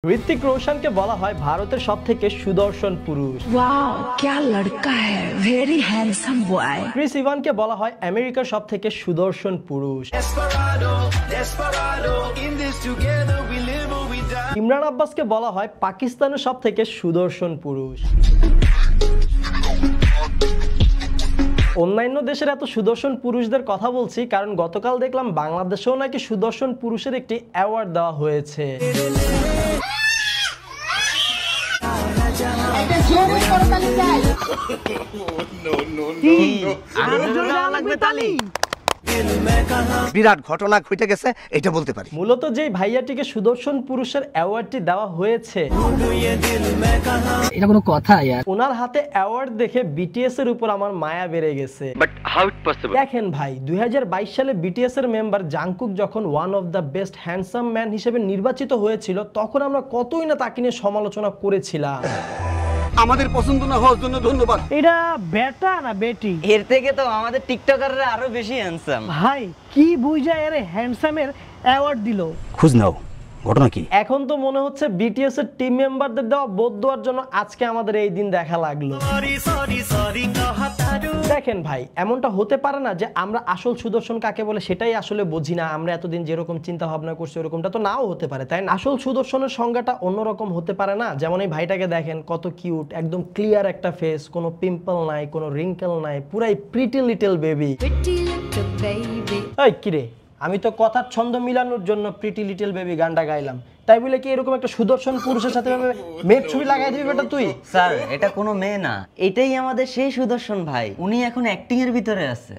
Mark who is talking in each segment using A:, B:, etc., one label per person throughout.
A: ঋত্বিক রোশনকে বলা হয় ভারতের সবথেকে সুদর্শন পুরুষ।
B: वाओ क्या लड़का है, वेरी हैंडसम बॉय।
A: ক্রিস ইভানকে বলা হয় আমেরিকার সবথেকে সুদর্শন পুরুষ। ইমরান আব্বাসকে বলা হয় পাকিস্তানের সবথেকে সুদর্শন পুরুষ। অন্যান্য দেশের এত সুদর্শন পুরুষদের কথা বলছি কারণ গতকাল দেখলাম বাংলাদেশেও নাকি সুদর্শন পুরুষের একটি অ্যাওয়ার্ড দেওয়া হয়েছে।
C: বিরাট ঘটনা ঘটে গেছে এটা বলতে পারি।
A: মূলত যেই ভাইয়াটিকে সুদর্শন পুরুষের অ্যাওয়ার্ডটি দেওয়া হয়েছে
D: এটা কোনো কথা यार।
A: ওনার হাতে অ্যাওয়ার্ড দেখে বিটিএস এর উপর আমার মায়া বেড়ে গেছে।
E: But how it possible?
A: দেখেন ভাই 2022 সালে বিটিএস এর মেম্বার জাংকুক যখন one of the best handsome man হিসেবে নির্বাচিত হয়েছিল তখন আমরা কতই না তাকে নিয়ে সমালোচনা করেছিলাম।
C: আমাদের পছন্দ না হওয়ার জন্য ধন্যবাদ।
F: এটা বেটা না বেটি?
D: এর থেকে তো আমাদের টিকটকাররা আরো বেশি হ্যান্ডসাম।
F: ভাই কি বুঝা এর হ্যান্ডসামের অ্যাওয়ার্ড দিল?
C: খোঁজ নাও ঘটনা কি।
A: এখন তো মনে হচ্ছে বিটিএস এর টিম মেম্বারদের দেওয়া বোধ দেওয়ার জন্য আজকে আমাদের এই দিন দেখা লাগলো। দেখেন ভাই এমনটা হতে পারে না যে আমরা আসল সুদর্শন কাকে বলে সেটাই আসলে বুঝি না। আমরা এতদিন যেরকম চিন্তা ভাবনা করছি ওরকমটা তো নাও হতে পারে, তাই না? আসল সুদর্শনের সংজ্ঞাটা অন্যরকম হতে পারে না। যেমন এই ভাইটাকে দেখেন কত কিউট, একদম ক্লিয়ার একটা ফেস, কোনো পিম্পল নাই, কোনো রিঙ্কেল নাই, পুরাই প্রিটি লিটল বেবি। এই কিরে, আমি তো কথার ছন্দ মিলানোর জন্য প্রিটি লিটল বেবি গানটা গাইলাম, তাই বলে কি এরকম একটা সুদর্শন পুরুষের সাথে মেয়ের ছবি লাগাই দিবি বেটা তুই?
D: স্যার এটা কোনো মেয়ে না, এটাই আমাদের সেই সুদর্শন ভাই। উনি এখন অ্যাক্টিং এর ভিতরে আছে।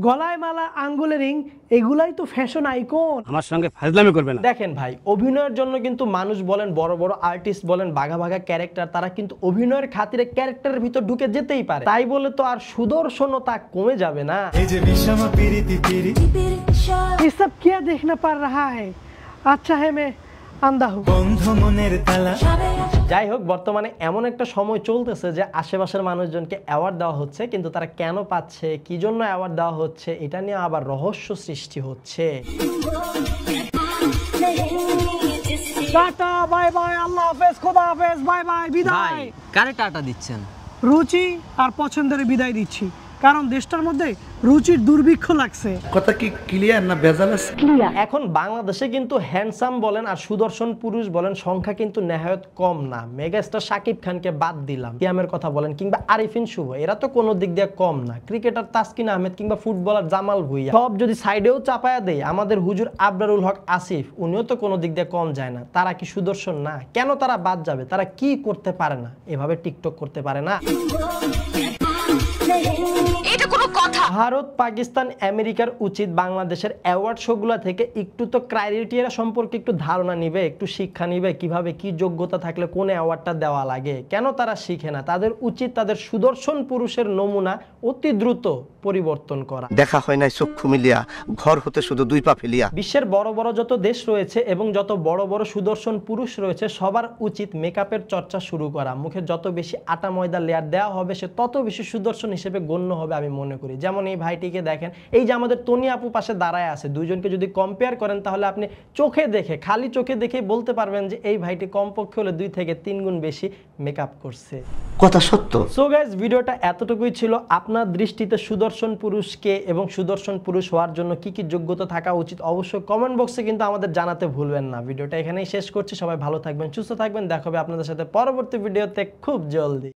F: গলায় মালা, আঙ্গুলে রিং, এগুলাই তো ফ্যাশন আইকন।
C: আমার সঙ্গে ফাজলামি করবে না।
A: দেখেন ভাই অভিনয়ের জন্য কিন্তু মানুষ বলেন, বড় বড় আর্টিস্ট বলেন, বাঘা বাঘা ক্যারেক্টার, তারা কিন্তু অভিনয়ের খাতিরে ক্যারেক্টারের ভিতর ঢুকে যেতেই পারে। তাই বলে তো আর সুদর্শনতা কমে যাবে না।
F: ये सब क्या देखना पड़ रहा है? अच्छा है मैं अंधा हूँ।
A: যাই হোক, বর্তমানে এমন একটা সময় চলতেছে যে আশেপাশের মানুষজনকে অ্যাওয়ার্ড দেওয়া হচ্ছে, কিন্তু তারা কেন পাচ্ছে, কি জন্য অ্যাওয়ার্ড দেওয়া হচ্ছে, এটা নিয়ে আবার রহস্য সৃষ্টি হচ্ছে।
F: টাটা বাই বাই, আল্লাহ হাফেজ, খোদা হাফেজ, বাই বাই,
D: ভাই
F: বিদায়।
D: কারে টাটা দিচ্ছেন?
F: রুচি আর পছন্দের বিদায় দিচ্ছি, কারণ দেশটার মধ্যে রুচির দুর্ভিক্ষ লাগছে।
C: কথা কি ক্লিয়ার না ভেজাল আছে?
A: এখন বাংলাদেশে কিন্তু হ্যান্ডসাম বলেন আর সুদর্শন পুরুষ বলেন সংখ্যা কিন্তু নেহায়ত কম না। মেগাস্টার শাকিব খানকে বাদ দিলাম, কিয়ামের কথা বলেন কিংবা আরিফিন শুভ, এরা তো কোনো দিক দিয়ে কম না। ক্রিকেটার তাসকিন আহমেদ কিংবা ফুটবলার জামাল ভুঁইয়া, সব যদি সাইডেও চাপায়া দেয়, আমাদের হুজুর আবরারুল হক আসিফ, উনিও তো কোনো দিক দিয়ে কম যায় না। তারা কি সুদর্শন না? কেন তারা বাদ যাবে? তারা কি করতে পারে না? এভাবে টিকটক করতে পারে না? ভারত, পাকিস্তান, আমেরিকার উচিত বাংলাদেশের অ্যাওয়ার্ড শোগুলো থেকে একটু তো ক্রাইটেরিয়া সম্পর্কে একটু ধারণা নিবে, একটু শিক্ষা নিবে, কিভাবে কি যোগ্যতা থাকলে কোন অ্যাওয়ার্ডটা দেওয়া লাগে। কেন তারা শিখে না? তাদের উচিত তাদের সুদর্শন পুরুষের নমুনা অতি দ্রুত পরিবর্তন করা।
C: দেখা হয় নাই চক্ষু মিলিয়া, ঘর হতে শুধু দুই পা ফেলিয়া।
A: বিশ্বের বড় বড় যত দেশ রয়েছে এবং যত বড় বড় সুদর্শন পুরুষ রয়েছে সবার উচিত মেকআপের চর্চা শুরু করা। মুখে যত বেশি আটা ময়দা লেয়ার দেওয়া হবে সে তত বেশি সুদর্শন হিসেবে গণ্য হবে আমি মনে করি। যেমন এই ভাইটিকে দেখেন, এই যে আমাদের তনি আপু পাশে দাঁড়ায় আছে, দুইজনকে যদি কম্পেয়ার করেন তাহলে আপনি চোখে দেখে, খালি চোখে দেখেই বলতে পারবেন যে এই ভাইটি কমপক্ষে হলে 2 থেকে 3 গুণ বেশি মেকআপ করছে।
C: কথা সত্য।
A: সো গাইস, ভিডিওটা এতটুকুই ছিল। আপনার দৃষ্টিতে সুদর্শন পুরুষকে এবং সুদর্শন পুরুষ হওয়ার জন্য কি কি যোগ্যতা থাকা উচিত অবশ্যই কমেন্ট বক্সে কিন্তু আমাদের জানাতে ভুলবেন না। ভিডিওটা এখানেই শেষ করছি। সবাই ভালো থাকবেন, সুস্থ থাকবেন। দেখা হবে আপনাদের সাথে পরবর্তী ভিডিওতে খুব জলদি।